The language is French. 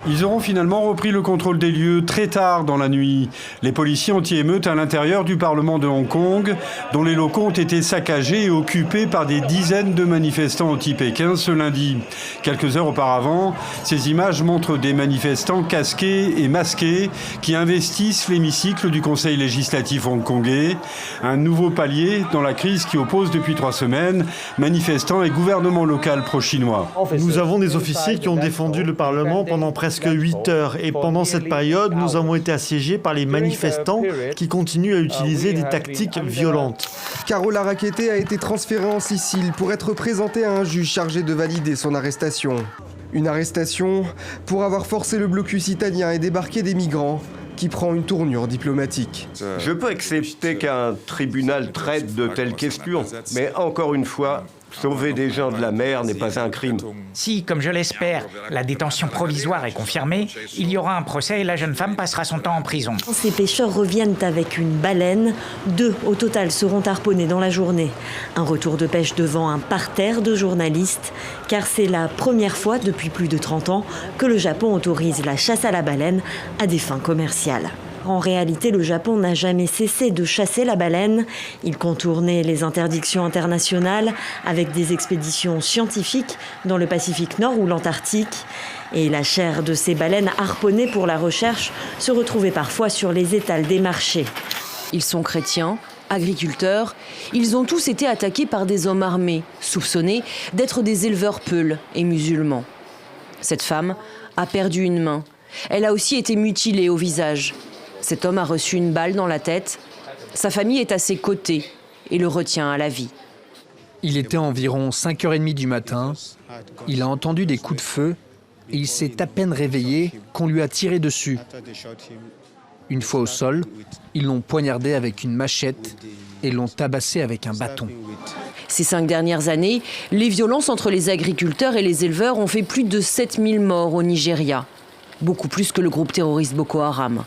Ils auront finalement repris le contrôle des lieux très tard dans la nuit. Les policiers anti-émeute à l'intérieur du Parlement de Hong Kong, dont les locaux ont été saccagés et occupés par des dizaines de manifestants anti-Pékin ce lundi. Quelques heures auparavant, ces images montrent des manifestants casqués et masqués qui investissent l'hémicycle du Conseil législatif hongkongais. Un nouveau palier dans la crise qui oppose depuis 3 semaines manifestants et gouvernement local pro-chinois. Nous avons des officiers qui ont défendu le Parlement pendant presque 8 heures et pendant cette période, nous avons été assiégés par les manifestants qui continuent à utiliser des tactiques violentes. Carola Rackete a été transférée en Sicile pour être présentée à un juge chargé de valider son arrestation. Une arrestation pour avoir forcé le blocus italien et débarquer des migrants qui prend une tournure diplomatique. Je peux accepter qu'un tribunal traite de telles questions, mais encore une fois, sauver des gens de la mer n'est pas un crime. Si, comme je l'espère, la détention provisoire est confirmée, il y aura un procès et la jeune femme passera son temps en prison. Ces pêcheurs reviennent avec une baleine. 2 au total seront harponnés dans la journée. Un retour de pêche devant un parterre de journalistes, car c'est la première fois depuis plus de 30 ans que le Japon autorise la chasse à la baleine à des fins commerciales. En réalité, le Japon n'a jamais cessé de chasser la baleine. Il contournait les interdictions internationales avec des expéditions scientifiques dans le Pacifique Nord ou l'Antarctique. Et la chair de ces baleines harponnées pour la recherche se retrouvait parfois sur les étals des marchés. Ils sont chrétiens, agriculteurs. Ils ont tous été attaqués par des hommes armés, soupçonnés d'être des éleveurs peuls et musulmans. Cette femme a perdu une main. Elle a aussi été mutilée au visage. Cet homme a reçu une balle dans la tête. Sa famille est à ses côtés et le retient à la vie. Il était environ 5h30 du matin. Il a entendu des coups de feu et il s'est à peine réveillé qu'on lui a tiré dessus. Une fois au sol, ils l'ont poignardé avec une machette et l'ont tabassé avec un bâton. Ces 5 dernières années, les violences entre les agriculteurs et les éleveurs ont fait plus de 7000 morts au Nigeria. Beaucoup plus que le groupe terroriste Boko Haram.